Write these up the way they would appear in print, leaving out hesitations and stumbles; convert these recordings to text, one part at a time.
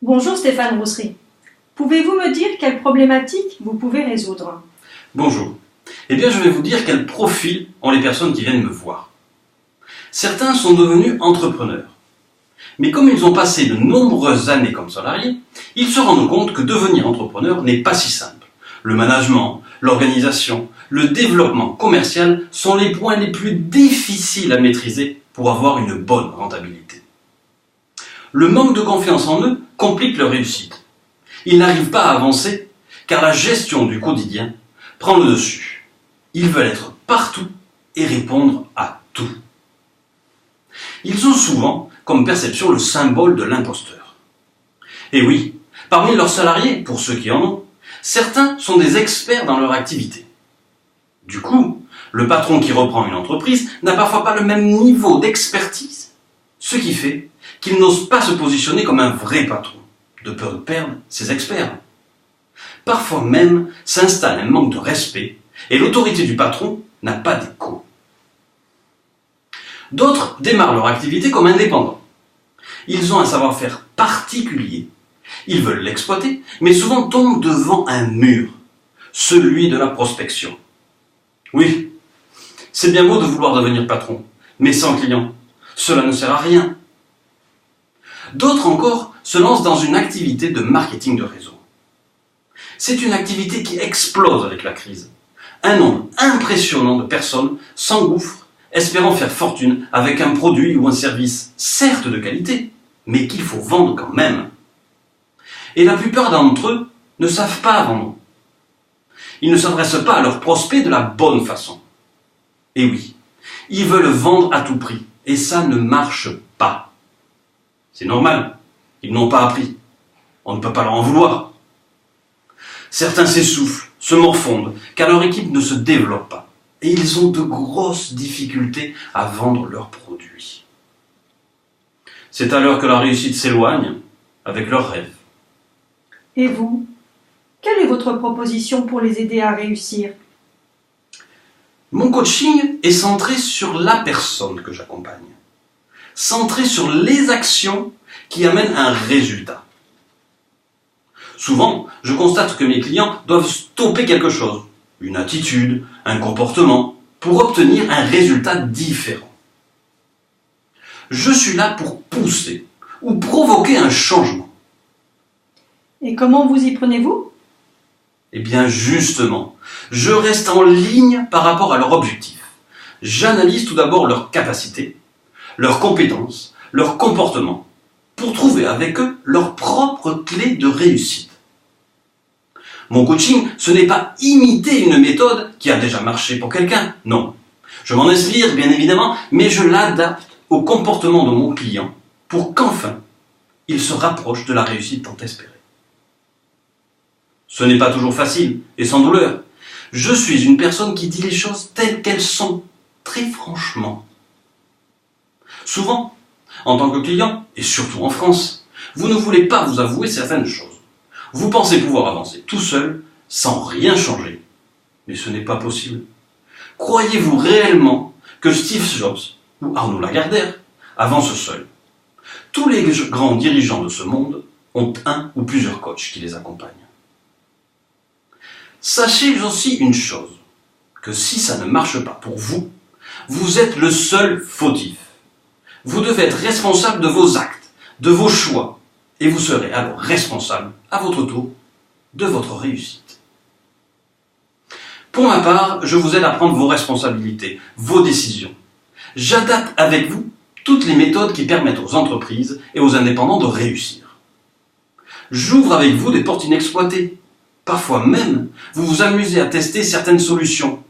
Bonjour Stéphane Roussery. Pouvez-vous me dire quelle problématique vous pouvez résoudre? Bonjour. Eh bien, je vais vous dire quel profil ont les personnes qui viennent me voir. Certains sont devenus entrepreneurs. Mais comme ils ont passé de nombreuses années comme salariés, ils se rendent compte que devenir entrepreneur n'est pas si simple. Le management, l'organisation, le développement commercial sont les points les plus difficiles à maîtriser pour avoir une bonne rentabilité. Le manque de confiance en eux complique leur réussite. Ils n'arrivent pas à avancer car la gestion du quotidien prend le dessus. Ils veulent être partout et répondre à tout. Ils ont souvent comme perception le symbole de l'imposteur. Et oui, parmi leurs salariés, pour ceux qui en ont, certains sont des experts dans leur activité. Du coup, le patron qui reprend une entreprise n'a parfois pas le même niveau d'expertise, ce qui fait qu'il n'ose pas se positionner comme un vrai patron, de peur de perdre ses experts. Parfois même s'installe un manque de respect et l'autorité du patron n'a pas d'écho. D'autres démarrent leur activité comme indépendants. Ils ont un savoir-faire particulier. Ils veulent l'exploiter, mais souvent tombent devant un mur, celui de la prospection. Oui, c'est bien beau de vouloir devenir patron, mais sans client, cela ne sert à rien. D'autres encore se lancent dans une activité de marketing de réseau. C'est une activité qui explose avec la crise. Un nombre impressionnant de personnes s'engouffrent, espérant faire fortune avec un produit ou un service, certes de qualité, mais qu'il faut vendre quand même. Et la plupart d'entre eux ne savent pas vendre. Ils ne s'adressent pas à leurs prospects de la bonne façon. Et oui, ils veulent vendre à tout prix, et ça ne marche pas. C'est normal, ils n'ont pas appris. On ne peut pas leur en vouloir. Certains s'essoufflent, se morfondent, car leur équipe ne se développe pas. Et ils ont de grosses difficultés à vendre leurs produits. C'est alors que la réussite s'éloigne avec leurs rêves. Et vous? Quelle est votre proposition pour les aider à réussir? Mon coaching est centré sur la personne que j'accompagne. Centré sur les actions qui amènent un résultat. Souvent, je constate que mes clients doivent stopper quelque chose, une attitude, un comportement, pour obtenir un résultat différent. Je suis là pour pousser ou provoquer un changement. Et comment vous y prenez-vous? Eh bien justement, je reste en ligne par rapport à leur objectif. J'analyse tout d'abord leurs capacités, leurs compétences, leur comportement, pour trouver avec eux leur propre clé de réussite. Mon coaching, ce n'est pas imiter une méthode qui a déjà marché pour quelqu'un, non. Je m'en inspire, bien évidemment, mais je l'adapte au comportement de mon client pour qu'enfin, il se rapproche de la réussite tant espérée. Ce n'est pas toujours facile et sans douleur. Je suis une personne qui dit les choses telles qu'elles sont, très franchement. Souvent, en tant que client, et surtout en France, vous ne voulez pas vous avouer certaines choses. Vous pensez pouvoir avancer tout seul, sans rien changer. Mais ce n'est pas possible. Croyez-vous réellement que Steve Jobs ou Arnaud Lagardère avancent seuls? Tous les grands dirigeants de ce monde ont un ou plusieurs coachs qui les accompagnent. Sachez aussi une chose, que si ça ne marche pas pour vous, vous êtes le seul fautif. Vous devez être responsable de vos actes, de vos choix, et vous serez alors responsable, à votre tour, de votre réussite. Pour ma part, je vous aide à prendre vos responsabilités, vos décisions. J'adapte avec vous toutes les méthodes qui permettent aux entreprises et aux indépendants de réussir. J'ouvre avec vous des portes inexploitées. Parfois même, vous vous amusez à tester certaines solutions.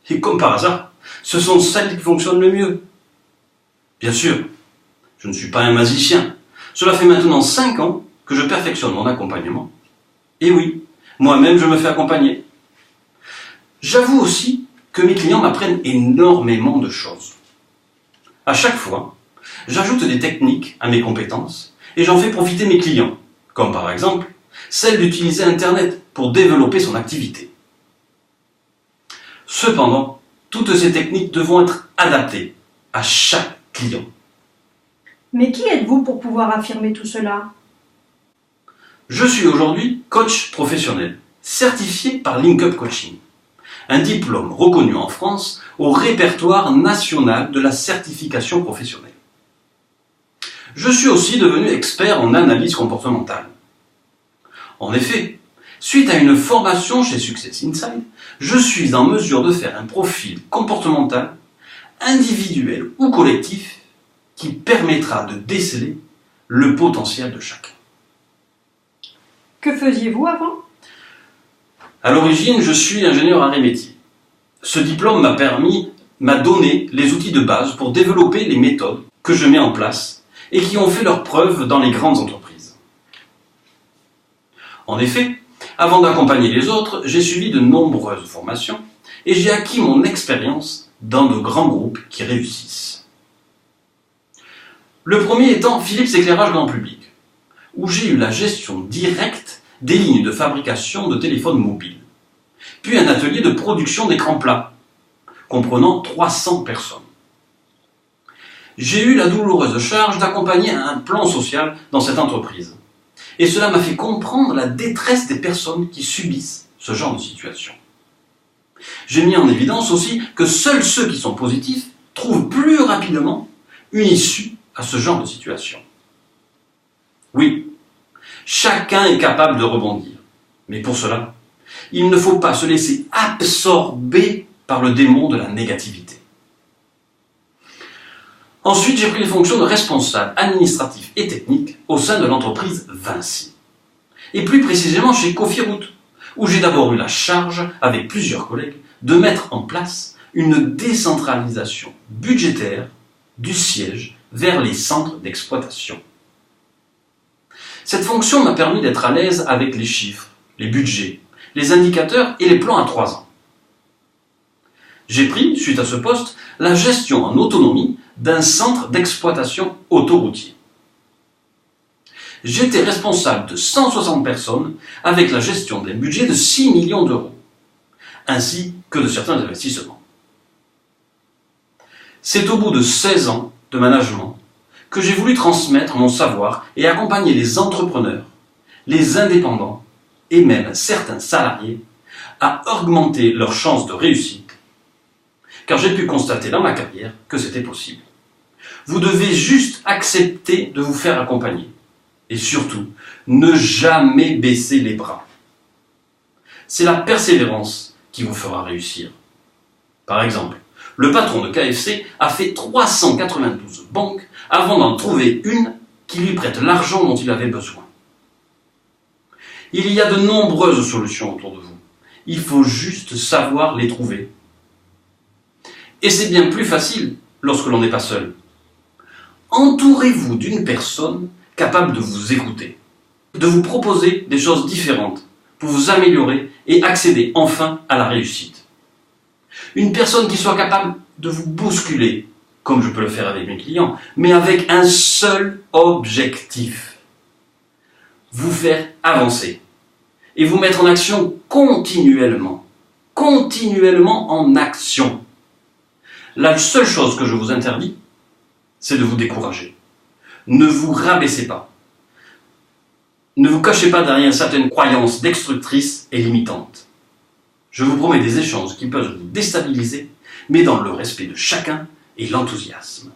Et comme par hasard, ce sont celles qui fonctionnent le mieux. Bien sûr, je ne suis pas un magicien. Cela fait maintenant 5 ans que je perfectionne mon accompagnement. Et oui, moi-même je me fais accompagner. J'avoue aussi que mes clients m'apprennent énormément de choses. À chaque fois, j'ajoute des techniques à mes compétences et j'en fais profiter mes clients, comme par exemple celle d'utiliser Internet pour développer son activité. Cependant, toutes ces techniques devront être adaptées à chaque client. Mais qui êtes-vous pour pouvoir affirmer tout cela? Je suis aujourd'hui coach professionnel, certifié par LinkUp Coaching, un diplôme reconnu en France au répertoire national de la certification professionnelle. Je suis aussi devenu expert en analyse comportementale. En effet, suite à une formation chez Success Insight, je suis en mesure de faire un profil comportemental, individuel ou collectif, qui permettra de déceler le potentiel de chacun. Que faisiez-vous avant? À l'origine, je suis ingénieur arts et métiers. Ce diplôme m'a donné les outils de base pour développer les méthodes que je mets en place et qui ont fait leurs preuves dans les grandes entreprises. En effet, avant d'accompagner les autres, j'ai suivi de nombreuses formations et j'ai acquis mon expérience dans de grands groupes qui réussissent. Le premier étant Philips Éclairage Grand Public, où j'ai eu la gestion directe des lignes de fabrication de téléphones mobiles, puis un atelier de production d'écrans plats, comprenant 300 personnes. J'ai eu la douloureuse charge d'accompagner un plan social dans cette entreprise. Et cela m'a fait comprendre la détresse des personnes qui subissent ce genre de situation. J'ai mis en évidence aussi que seuls ceux qui sont positifs trouvent plus rapidement une issue à ce genre de situation. Oui, chacun est capable de rebondir. Mais pour cela, il ne faut pas se laisser absorber par le démon de la négativité. Ensuite, j'ai pris les fonctions de responsable administratif et technique au sein de l'entreprise Vinci. Et plus précisément chez Cofiroute, où j'ai d'abord eu la charge, avec plusieurs collègues, de mettre en place une décentralisation budgétaire du siège vers les centres d'exploitation. Cette fonction m'a permis d'être à l'aise avec les chiffres, les budgets, les indicateurs et les plans à 3 ans. J'ai pris, suite à ce poste, la gestion en autonomie d'un centre d'exploitation autoroutier. J'étais responsable de 160 personnes avec la gestion d'un budget de 6 millions d'euros, ainsi que de certains investissements. C'est au bout de 16 ans de management que j'ai voulu transmettre mon savoir et accompagner les entrepreneurs, les indépendants et même certains salariés à augmenter leurs chances de réussite, car j'ai pu constater dans ma carrière que c'était possible. Vous devez juste accepter de vous faire accompagner. Et surtout, ne jamais baisser les bras. C'est la persévérance qui vous fera réussir. Par exemple, le patron de KFC a fait 392 banques avant d'en trouver une qui lui prête l'argent dont il avait besoin. Il y a de nombreuses solutions autour de vous. Il faut juste savoir les trouver. Et c'est bien plus facile lorsque l'on n'est pas seul. Entourez-vous d'une personne capable de vous écouter, de vous proposer des choses différentes pour vous améliorer et accéder enfin à la réussite. Une personne qui soit capable de vous bousculer, comme je peux le faire avec mes clients, mais avec un seul objectif: vous faire avancer et vous mettre en action continuellement en action. La seule chose que je vous interdis, c'est de vous décourager. Ne vous rabaissez pas. Ne vous cachez pas derrière certaines croyances destructrices et limitantes. Je vous promets des échanges qui peuvent vous déstabiliser, mais dans le respect de chacun et l'enthousiasme.